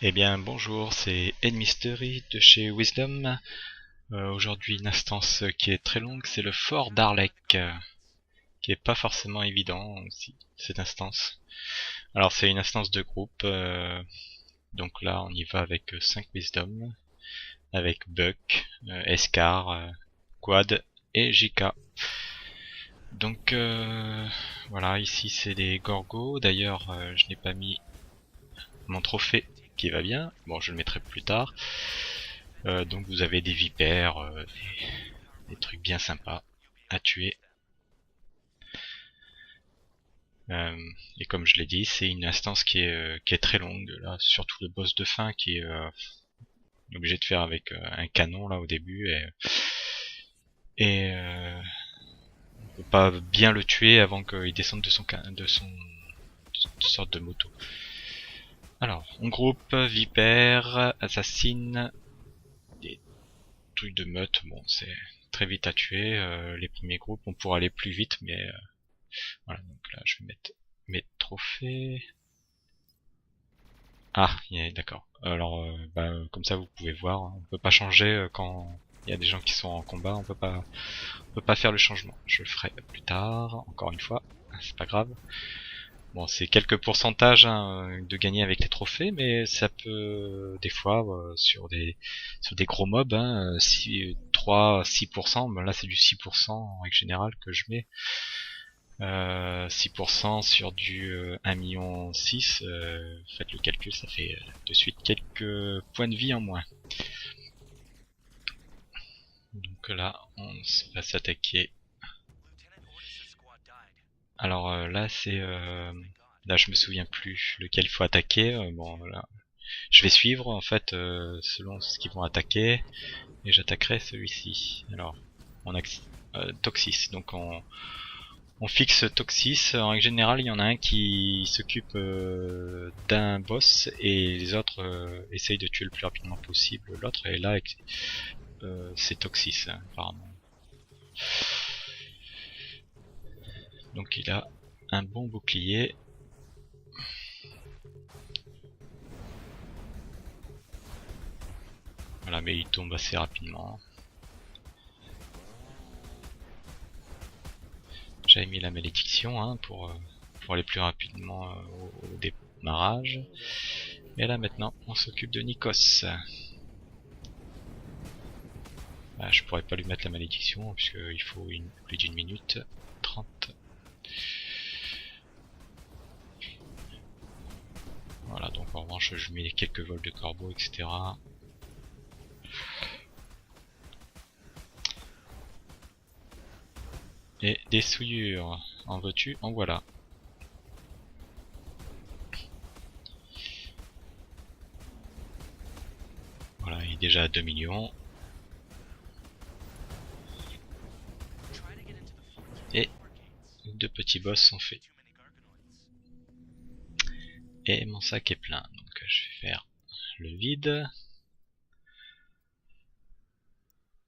Eh bien bonjour, c'est Ed Mystery de chez Wisdom. Aujourd'hui une instance qui est très longue, c'est le fort d'Arlek, qui est pas forcément évident aussi, cette instance. Alors c'est une instance de groupe, donc là on y va avec 5 Wisdom, avec Buck, Escar, Quad et JK. Donc voilà, ici c'est des Gorgos, d'ailleurs je n'ai pas mis mon trophée qui va bien, bon je le mettrai plus tard. Donc vous avez des vipères, des trucs bien sympas à tuer. Et comme je l'ai dit, c'est une instance qui est très longue, là, surtout le boss de fin qui est obligé de faire avec un canon là au début et on peut pas bien le tuer avant qu'il descende de son sorte de moto. Alors, on groupe vipère, assassine, des trucs de meute, bon c'est très vite à tuer. Les premiers groupes on pourra aller plus vite mais voilà, donc là je vais mettre mes trophées. Ah, d'accord. Alors, comme ça vous pouvez voir, hein, on peut pas changer quand il y a des gens qui sont en combat, on peut pas faire le changement. Je le ferai plus tard, encore une fois, c'est pas grave. Bon, c'est quelques pourcentages hein, de gagner avec les trophées, mais ça peut des fois sur des gros mobs, hein, 3-6%, ben là c'est du 6% en règle générale que je mets. 6% sur du 1,6 million, faites le calcul, ça fait de suite quelques points de vie en moins. Donc là, on va s'attaquer. Alors là, là, je me souviens plus lequel il faut attaquer. Bon, là, je vais suivre en fait selon ce qu'ils vont attaquer et j'attaquerai celui-ci. Alors, on a Toxis, donc on fixe Toxis. En règle générale, il y en a un qui s'occupe d'un boss et les autres essayent de tuer le plus rapidement possible l'autre. Et là, c'est Toxis, hein, apparemment. Donc il a un bon bouclier. Voilà, mais il tombe assez rapidement. J'avais mis la malédiction hein, pour aller plus rapidement au démarrage. Et là maintenant, on s'occupe de Nikos. Je pourrais pas lui mettre la malédiction puisqu'il faut plus d'une minute 30. Voilà, donc en revanche je mets quelques vols de corbeau, etc. Et des souillures, en veux-tu, en voilà. Voilà, il est déjà à 2 millions. Et deux petits boss sont faits. Et mon sac est plein, donc je vais faire le vide.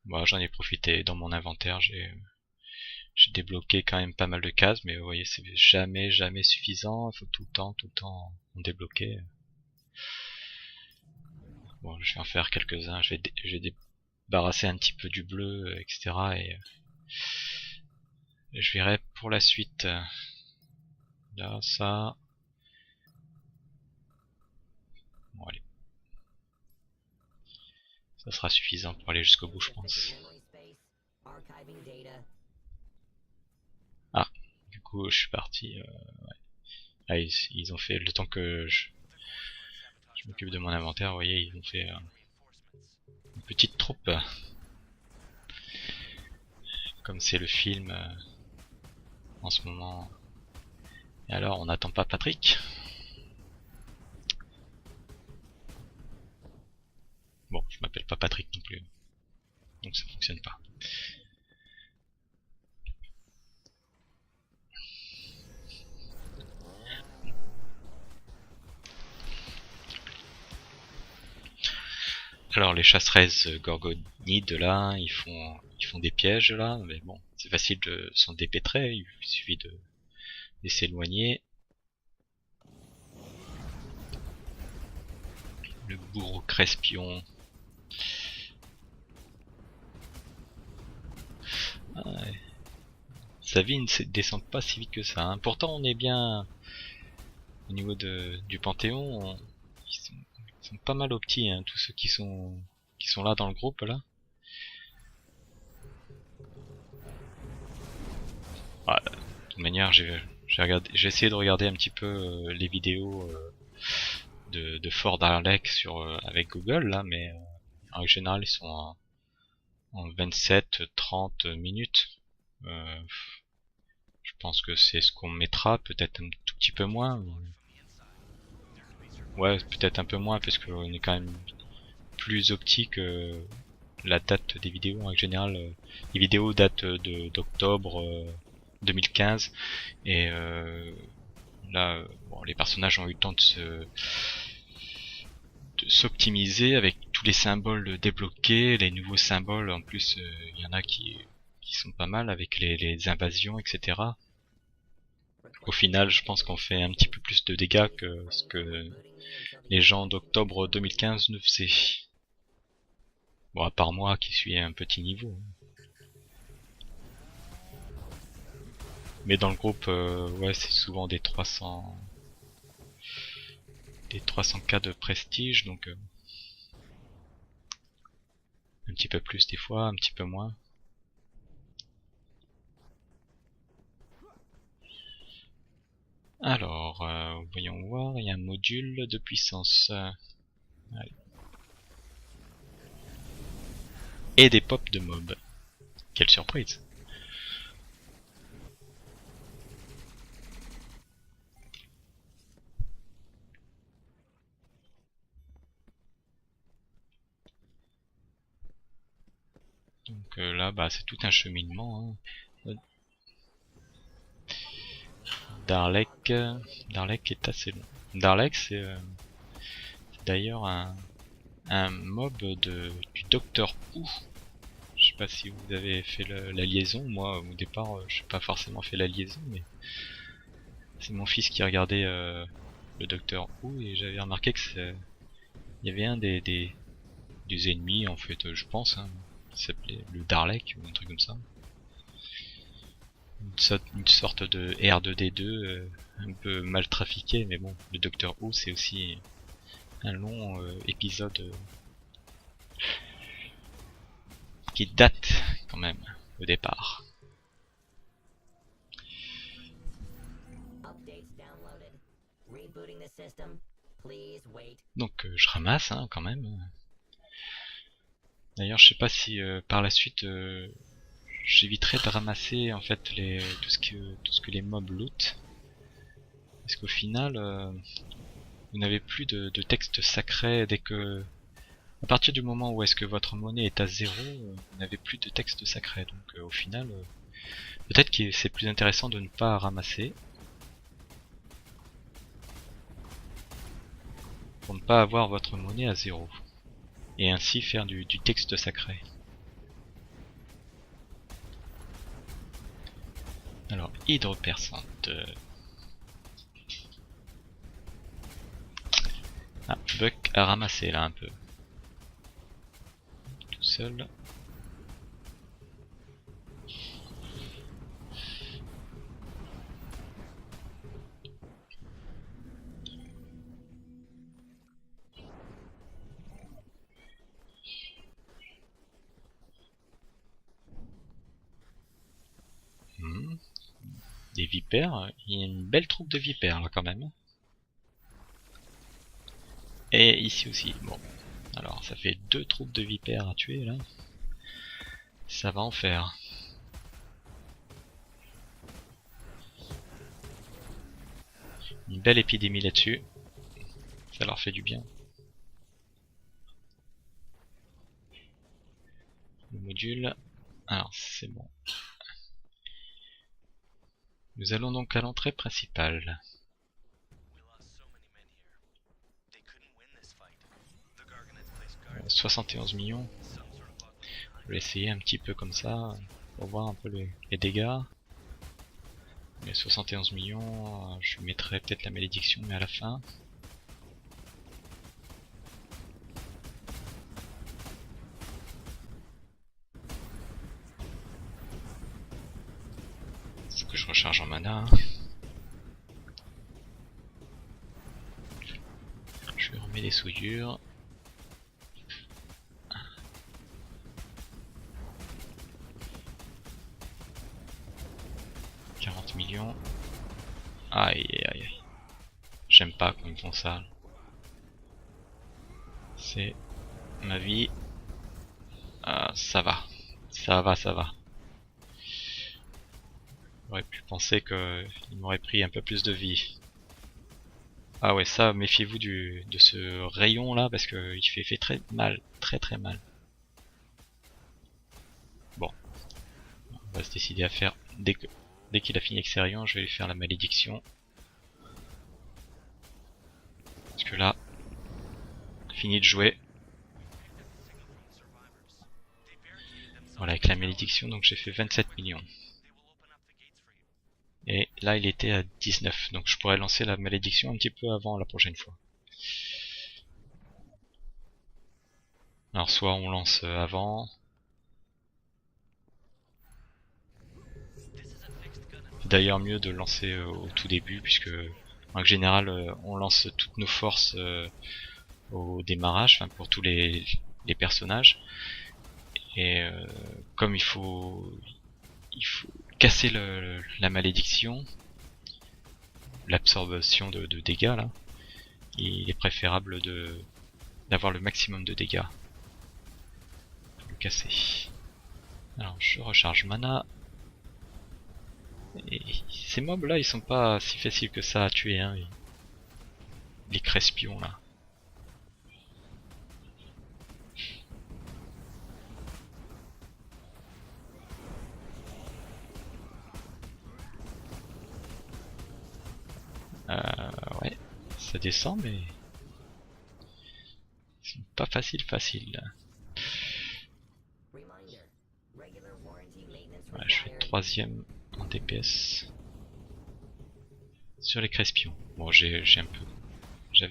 Bon, j'en ai profité dans mon inventaire, j'ai débloqué quand même pas mal de cases, mais vous voyez, c'est jamais suffisant, il faut tout le temps en débloquer. Bon, je vais en faire quelques-uns, je vais débarrasser un petit peu du bleu, etc. Et je verrai pour la suite. Là, ça... Bon, allez. Ça sera suffisant pour aller jusqu'au bout, je pense. Ah, du coup, je suis parti. Ouais. Ah, ils ont fait le temps que je m'occupe de mon inventaire, vous voyez, ils ont fait une petite troupe. Comme c'est le film en ce moment. Et alors, on n'attend pas Patrick? Bon, je m'appelle pas Patrick non plus. Donc ça fonctionne pas. Alors les chasseresses gorgonides là, ils font des pièges là, mais bon, c'est facile de s'en dépêtrer, il suffit de s'éloigner. Le bourreau Crespion. Ah ouais. Sa vie ne descend pas si vite que ça. Hein. Pourtant, on est bien au niveau du Panthéon. Ils sont pas mal optis, hein, tous ceux qui sont là dans le groupe là. Ah, de toute manière, j'ai essayé de regarder un petit peu les vidéos de Fort Darlek avec Google là, mais en général ils sont en 27-30 minutes. Je pense que c'est ce qu'on mettra, peut-être un tout petit peu moins. Ouais, peut-être un peu moins parce qu'on est quand même plus optique. La date des vidéos en général, les vidéos datent d'octobre 2015 et là, bon, les personnages ont eu le temps de s'optimiser avec tous les symboles débloqués, les nouveaux symboles. En plus, il y en a qui sont pas mal avec les invasions, etc. Au final, je pense qu'on fait un petit peu plus de dégâts que ce que les gens d'octobre 2015 ne faisaient. Bon, à part moi qui suis à un petit niveau. Mais dans le groupe, ouais, c'est souvent des 300K de prestige, donc un petit peu plus des fois, un petit peu moins. Alors, voyons voir, il y a un module de puissance. Allez. Et des pops de mobs. Quelle surprise! Donc là, bah, c'est tout un cheminement. Hein. Darlek est assez long. Darlek, c'est d'ailleurs un mob du Docteur Who. Je sais pas si vous avez fait la liaison. Moi, au départ, je n'ai pas forcément fait la liaison, mais c'est mon fils qui regardait le Docteur Who et j'avais remarqué que il y avait un des ennemis, en fait, je pense, hein, qui s'appelait le Dalek ou un truc comme ça. Une sorte de R2D2 un peu mal trafiqué, mais bon, le Docteur Who c'est aussi un long épisode qui date quand même au départ. Donc je ramasse hein, quand même. D'ailleurs je sais pas si par la suite j'éviterai de ramasser en fait tout ce que les mobs loot. Parce qu'au final vous n'avez plus de texte sacré dès que... À partir du moment où est-ce que votre monnaie est à 0, vous n'avez plus de texte sacré. Donc au final, peut-être que c'est plus intéressant de ne pas ramasser. Pour ne pas avoir votre monnaie à 0. Et ainsi faire du texte sacré. Alors, hydropercente. Ah, Buck a ramassé là un peu. Tout seul. Des vipères. Il y a une belle troupe de vipères là quand même. Et ici aussi. Bon. Alors ça fait 2 troupes de vipères à tuer là. Ça va en faire. Une belle épidémie là-dessus. Ça leur fait du bien. Le module. Alors c'est bon. Nous allons donc à l'entrée principale. 71 millions. Je vais essayer un petit peu comme ça pour voir un peu les dégâts. Mais 71 millions, je mettrai peut-être la malédiction mais à la fin. Faut que je recharge en mana. Je lui remets des souillures. Millions. Aïe aïe aïe. J'aime pas quand ils font ça. C'est ma vie. Ah, ça va. Ça va, ça va. J'aurais pu penser qu'il m'aurait pris un peu plus de vie. Ah ouais, ça, méfiez-vous de ce rayon là parce que il fait très mal. Très très mal. Bon. On va se décider à faire dès qu'il a fini avec ses rayons, je vais lui faire la malédiction. Parce que là, fini de jouer. Voilà, avec la malédiction, donc j'ai fait 27 millions. Et là, il était à 19, donc je pourrais lancer la malédiction un petit peu avant la prochaine fois. Alors soit on lance avant. C'est d'ailleurs mieux de lancer au tout début, puisque en général on lance toutes nos forces au démarrage, enfin pour tous les personnages. Et comme il faut casser la malédiction, l'absorption de dégâts là, il est préférable d'avoir le maximum de dégâts pour le casser. Alors je recharge mana. Et ces mobs là ils sont pas si faciles que ça à tuer hein. Les crespions là. Ouais, ça descend mais c'est pas facile. Voilà, je fais 3ème en DPS sur les crespions. Bon, j'avais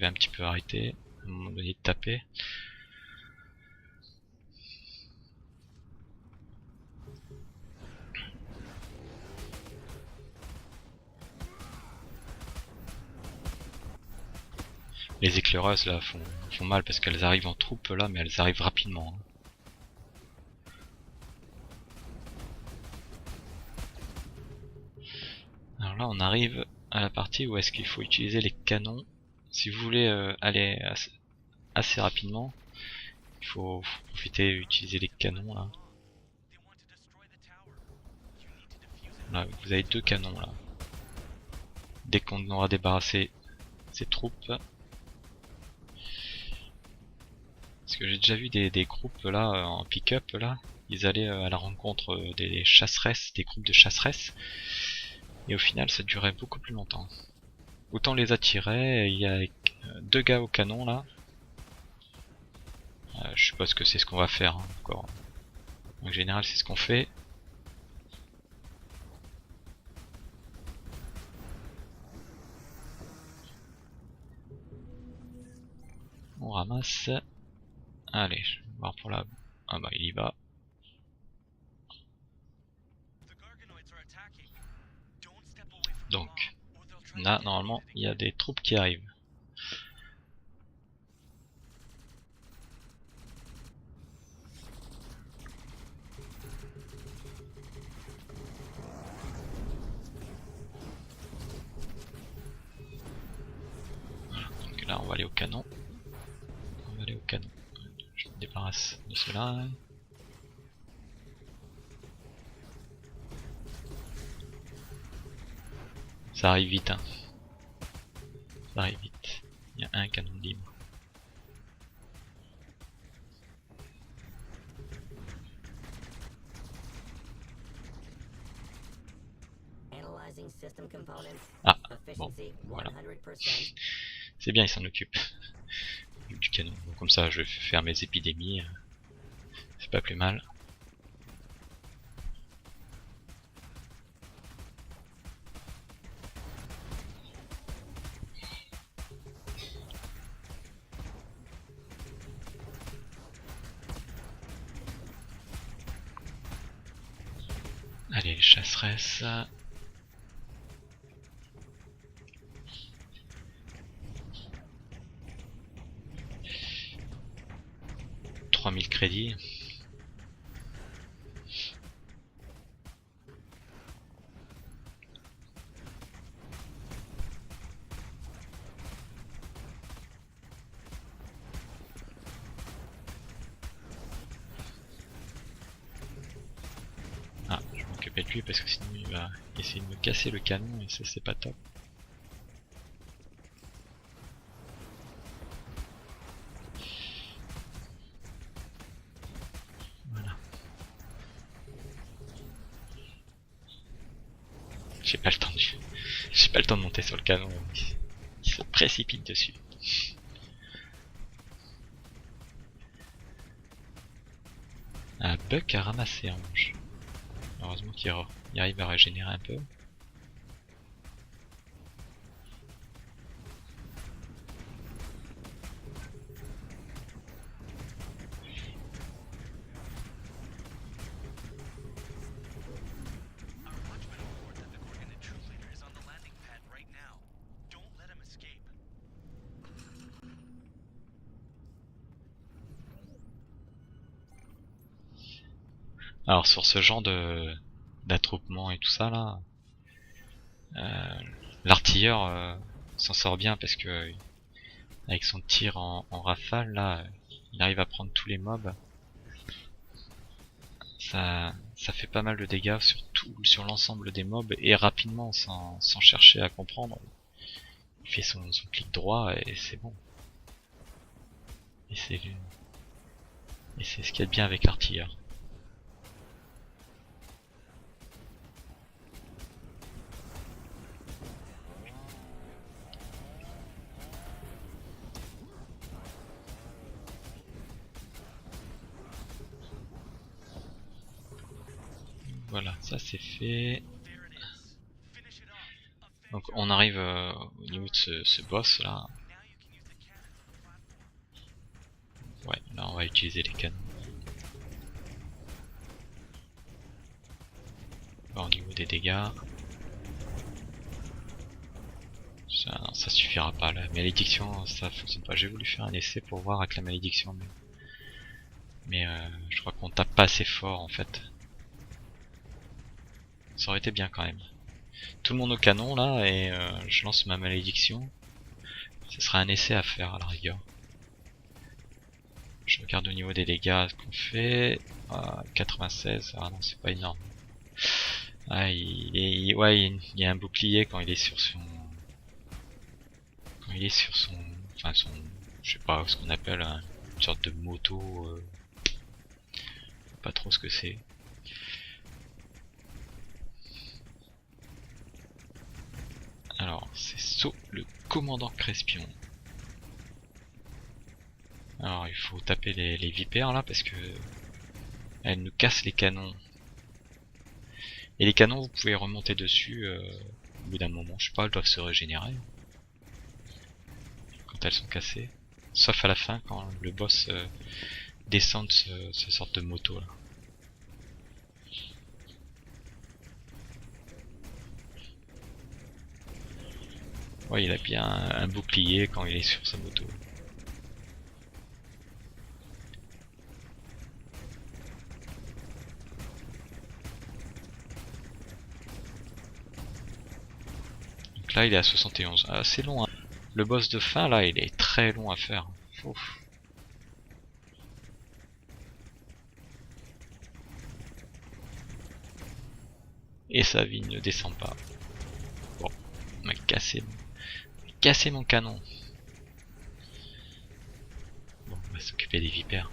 un petit peu arrêté à un moment donné de taper. Les éclaireuses là font mal parce qu'elles arrivent en troupe là, mais elles arrivent rapidement. Alors là on arrive à la partie où est-ce qu'il faut utiliser les canons. Si vous voulez aller assez rapidement, il faut profiter et utiliser les canons là. Là, vous avez 2 canons là. Dès qu'on aura débarrassé ces troupes. Parce que j'ai déjà vu des groupes là en pick-up là. Ils allaient à la rencontre des chasseresses, des groupes de chasseresses. Et au final ça durait beaucoup plus longtemps. Autant les attirer, il y a 2 gars au canon là. Je suppose que c'est ce qu'on va faire hein, encore. En général c'est ce qu'on fait. On ramasse. Allez, je vais voir pour la... Ah bah il y va. Donc, là normalement il y a des troupes qui arrivent. Donc là on va aller au canon. Je me débarrasse de cela. Ça arrive vite hein. Ça arrive vite. Il y a un canon libre. Ah, bon, voilà. C'est bien, il s'en occupe. Du canon. Donc, comme ça, je vais faire mes épidémies. C'est pas plus mal. Allez, les chasseresses. 000 crédits. Ah, je vais m'occuper de lui parce que sinon il va essayer de me casser le canon et ça c'est pas top. Voilà. J'ai pas le temps j'ai pas le temps de monter sur le canon. Il se précipite dessus. Un bug à ramasser en manche. Heureusement qu'il arrive à régénérer un peu. Alors sur ce genre d'attroupement et tout ça là, l'artilleur s'en sort bien parce que avec son tir en rafale là, il arrive à prendre tous les mobs. Ça fait pas mal de dégâts sur l'ensemble des mobs et rapidement sans chercher à comprendre. Il fait son clic droit et c'est bon. Et c'est ce qu'il y a de bien avec l'artilleur. Voilà, ça c'est fait. Donc on arrive au niveau de ce boss là. Ouais, là on va utiliser les canons. Au niveau des dégâts. Ça suffira pas, la malédiction ça fonctionne pas. J'ai voulu faire un essai pour voir avec la malédiction mais je crois qu'on tape pas assez fort en fait. Ça aurait été bien quand même. Tout le monde au canon là et je lance ma malédiction. Ce sera un essai à faire à la rigueur. Je regarde au niveau des dégâts ce qu'on fait. 96, ah non c'est pas énorme. Ah il y a un bouclier quand il est sur son... Enfin son... Je sais pas ce qu'on appelle une sorte de moto... Pas trop ce que c'est. Alors, c'est So, le commandant Crespion. Alors, il faut taper les vipères là parce que elles nous cassent les canons. Et les canons, vous pouvez remonter dessus au bout d'un moment. Je sais pas, elles doivent se régénérer quand elles sont cassées. Sauf à la fin quand le boss descend de ce sorte de moto là. Ouais, il a bien un bouclier quand il est sur sa moto. Donc là, il est à 71. Ah, c'est long, hein. Le boss de fin, là, il est très long à faire. Ouf. Et sa vie ne descend pas. Bon, on m'a cassé mon canon. Bon, on va s'occuper des vipères.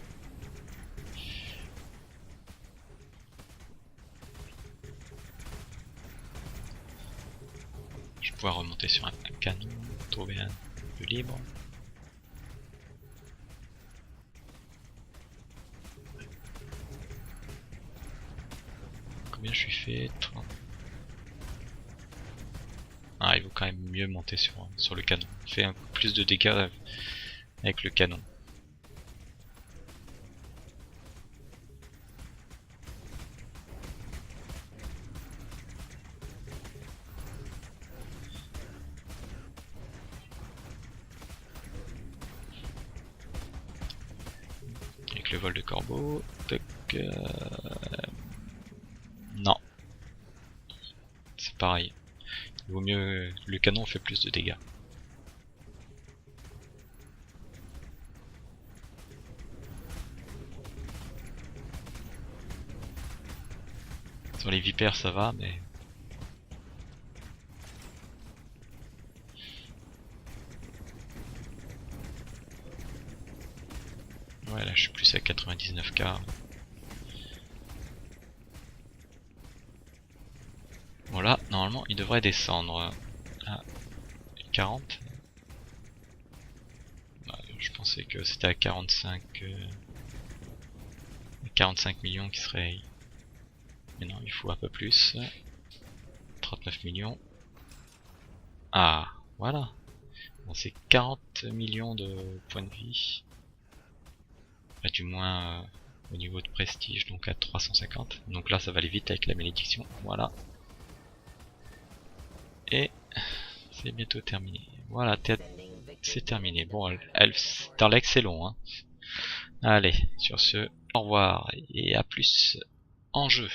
Je vais pouvoir remonter sur un canon, trouver un peu libre. Combien je suis fait? 30. Ah, il vaut quand même mieux monter sur le canon. Il fait un peu plus de dégâts avec le canon. avec le vol de corbeau. Toc, non. C'est pareil. Il vaut mieux... Le canon fait plus de dégâts. Sur les vipères ça va, mais... Ouais, là je suis plus à 99k. Voilà, normalement il devrait descendre à 40. Je pensais que c'était à 45... 45 millions qui serait... Mais non, il faut un peu plus. 39 millions. Ah, voilà. Bon, c'est 40 millions de points de vie. Du moins au niveau de prestige, donc à 350. Donc là ça va aller vite avec la malédiction. Voilà. Et c'est bientôt terminé. Voilà, c'est terminé. Bon, Starlex c'est long, hein. Allez, sur ce, au revoir et à plus en jeu.